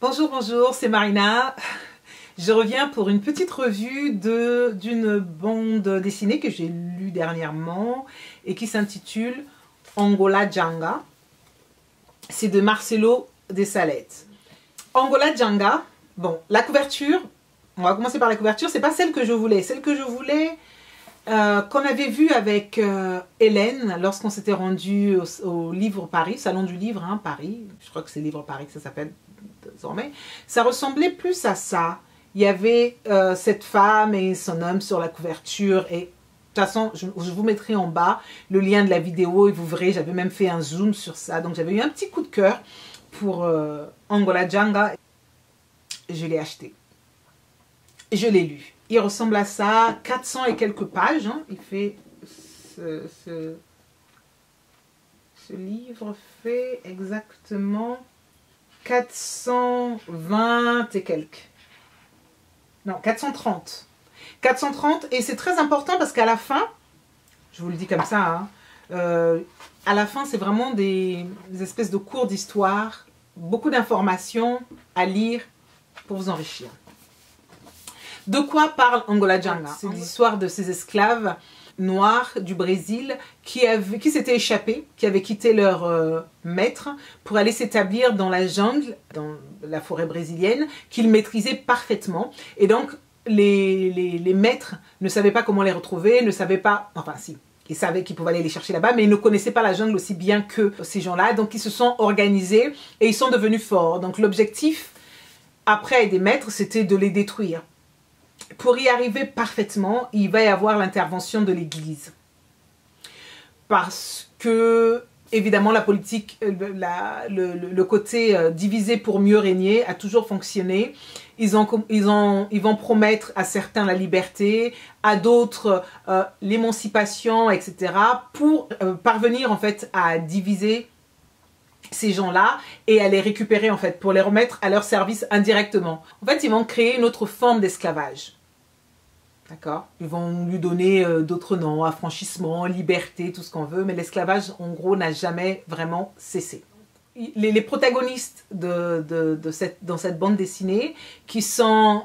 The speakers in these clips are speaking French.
Bonjour, bonjour, c'est Marina. Je reviens pour une petite revue d'une bande dessinée que j'ai lue dernièrement et qui s'intitule Angola Janga. C'est de Marcelo de Salete. Angola Janga, bon, la couverture, on va commencer par la couverture, c'est pas celle que je voulais. Celle que je voulais, qu'on avait vue avec Hélène lorsqu'on s'était rendu au Livre Paris, Salon du Livre, hein, Paris. Je crois que c'est Livre Paris que ça s'appelle désormais. Ça ressemblait plus à ça. Il y avait cette femme et son homme sur la couverture et de toute façon, je vous mettrai en bas le lien de la vidéo et vous verrez, j'avais même fait un zoom sur ça. Donc j'avais eu un petit coup de cœur pour Angola Janga. Je l'ai acheté. Je l'ai lu. Il ressemble à ça, 400 et quelques pages. Hein. Il fait ce livre fait exactement 420 et quelques. Non, 430. 430, et c'est très important parce qu'à la fin, je vous le dis comme ça, hein, à la fin, c'est vraiment des espèces de cours d'histoire, beaucoup d'informations à lire pour vous enrichir. De quoi parle Angola Janga? C'est l'histoire de ces esclaves noirs du Brésil qui s'étaient échappés, qui avaient quitté leur maître pour aller s'établir dans la jungle, dans la forêt brésilienne, qu'ils maîtrisaient parfaitement. Et donc, les maîtres ne savaient pas comment les retrouver, ne savaient pas... Enfin, si, ils savaient qu'ils pouvaient aller les chercher là-bas, mais ils ne connaissaient pas la jungle aussi bien que ces gens-là. Donc, ils se sont organisés et ils sont devenus forts. Donc, l'objectif, après des maîtres, c'était de les détruire. Pour y arriver parfaitement, il va y avoir l'intervention de l'Église. Parce que, évidemment, la politique, le côté diviser pour mieux régner a toujours fonctionné. Ils vont promettre à certains la liberté, à d'autres l'émancipation, etc. pour parvenir en fait à diviser ces gens-là et à les récupérer en fait, pour les remettre à leur service indirectement. En fait, ils vont créer une autre forme d'esclavage. D'accord? Ils vont lui donner d'autres noms, affranchissement, liberté, tout ce qu'on veut, mais l'esclavage, en gros, n'a jamais vraiment cessé. Les protagonistes dans cette bande dessinée, qui sont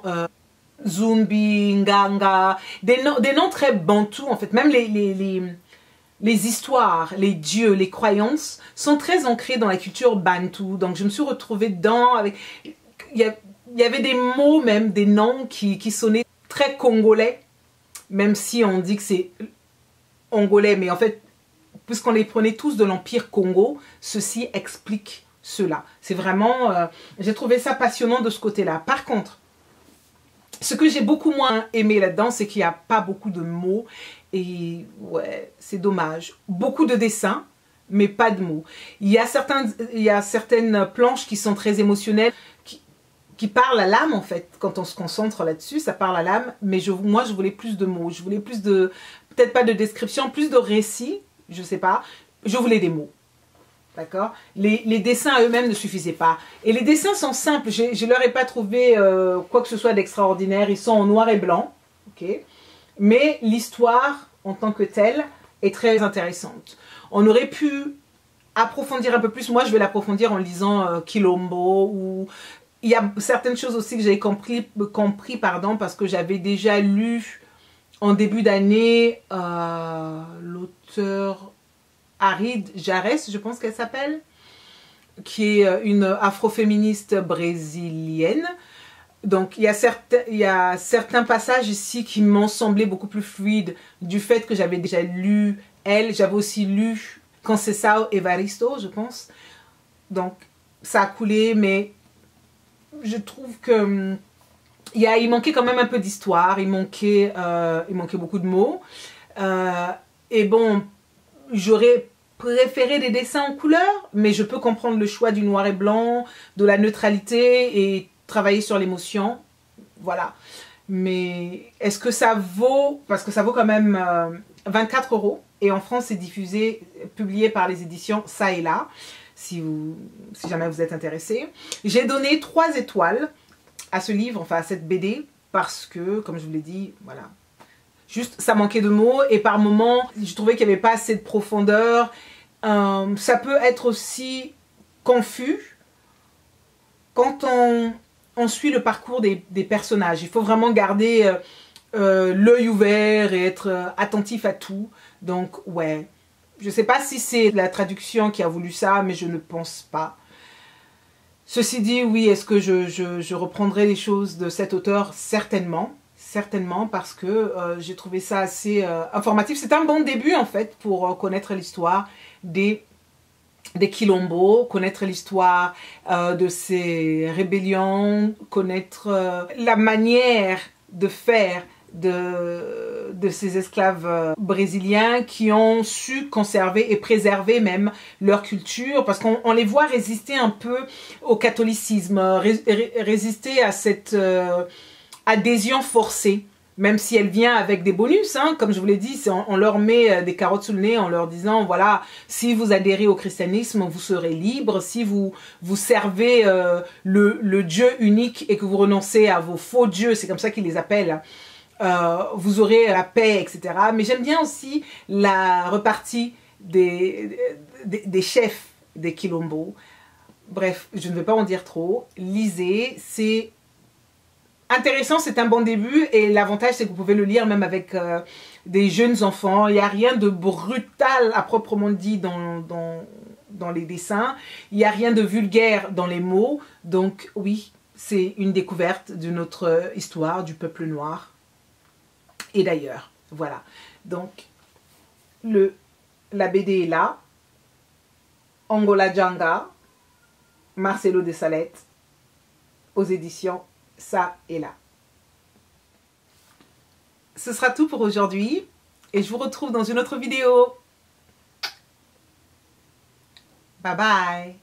Zumbi, Nganga, des noms très bantous, en fait, même les histoires, les dieux, les croyances sont très ancrées dans la culture bantou. Donc je me suis retrouvée dedans avec... Il y avait des mots même, des noms qui sonnaient très congolais, même si on dit que c'est angolais, mais en fait, puisqu'on les prenait tous de l'Empire Congo, ceci explique cela. C'est vraiment... j'ai trouvé ça passionnant de ce côté-là. Par contre, ce que j'ai beaucoup moins aimé là-dedans, c'est qu'il n'y a pas beaucoup de mots. Et ouais, c'est dommage. Beaucoup de dessins, mais pas de mots. Il y a certaines planches qui sont très émotionnelles, qui parlent à l'âme en fait. Quand on se concentre là-dessus, ça parle à l'âme. Mais moi, je voulais plus de mots. Je voulais plus de... Peut-être pas de description, plus de récits. Je sais pas. Je voulais des mots. D'accord? Les dessins eux-mêmes ne suffisaient pas. Et les dessins sont simples. Je ne leur ai pas trouvé quoi que ce soit d'extraordinaire. Ils sont en noir et blanc. Ok? Mais l'histoire, en tant que telle, est très intéressante. On aurait pu approfondir un peu plus. Moi, je vais l'approfondir en lisant Quilombo. Ou... Il y a certaines choses aussi que j'ai compris parce que j'avais déjà lu en début d'année l'auteur... Arid Jarès, je pense qu'elle s'appelle, qui est une afroféministe brésilienne. Donc il y a certains passages ici qui m'ont semblé beaucoup plus fluides du fait que j'avais déjà lu elle. J'avais aussi lu Conceição Evaristo, je pense. Donc ça a coulé, mais je trouve que il manquait quand même un peu d'histoire. Il manquait beaucoup de mots. Et bon, j'aurais préféré des dessins en couleur, mais je peux comprendre le choix du noir et blanc, de la neutralité et travailler sur l'émotion. Voilà. Mais est-ce que ça vaut... Parce que ça vaut quand même 24 € et en France, c'est publié par les éditions Ça et Là, si jamais vous êtes intéressé. J'ai donné 3 étoiles à ce livre, enfin à cette BD, parce que, comme je vous l'ai dit, voilà... Juste, ça manquait de mots et par moments, je trouvais qu'il n'y avait pas assez de profondeur. Ça peut être aussi confus quand on suit le parcours des personnages, il faut vraiment garder l'œil ouvert et être attentif à tout. Donc, ouais. Je ne sais pas si c'est la traduction qui a voulu ça, mais je ne pense pas. Ceci dit, oui, est-ce que je reprendrai les choses de cet auteur? Certainement. Certainement, parce que j'ai trouvé ça assez informatif. C'est un bon début, en fait, pour connaître l'histoire des Quilombo, connaître l'histoire de ces rébellions, connaître la manière de faire de ces esclaves brésiliens qui ont su conserver et préserver même leur culture, parce qu'on les voit résister un peu au catholicisme, résister à cette adhésion forcée, même si elle vient avec des bonus, hein, comme je vous l'ai dit, on leur met des carottes sous le nez en leur disant, voilà, si vous adhérez au christianisme, vous serez libre, si vous servez le Dieu unique et que vous renoncez à vos faux dieux, c'est comme ça qu'ils les appellent, vous aurez la paix, etc. Mais j'aime bien aussi la repartie des chefs des Quilombo. Bref, je ne vais pas en dire trop. Lisez, c'est intéressant, c'est un bon début et l'avantage c'est que vous pouvez le lire même avec des jeunes enfants. Il n'y a rien de brutal à proprement dit dans les dessins. Il n'y a rien de vulgaire dans les mots. Donc oui, c'est une découverte de notre histoire du peuple noir. Et d'ailleurs, voilà. Donc, la BD est là. Angola Djanga, Marcelo de Salette, aux éditions Ça et Là. Ce sera tout pour aujourd'hui. Et je vous retrouve dans une autre vidéo. Bye bye.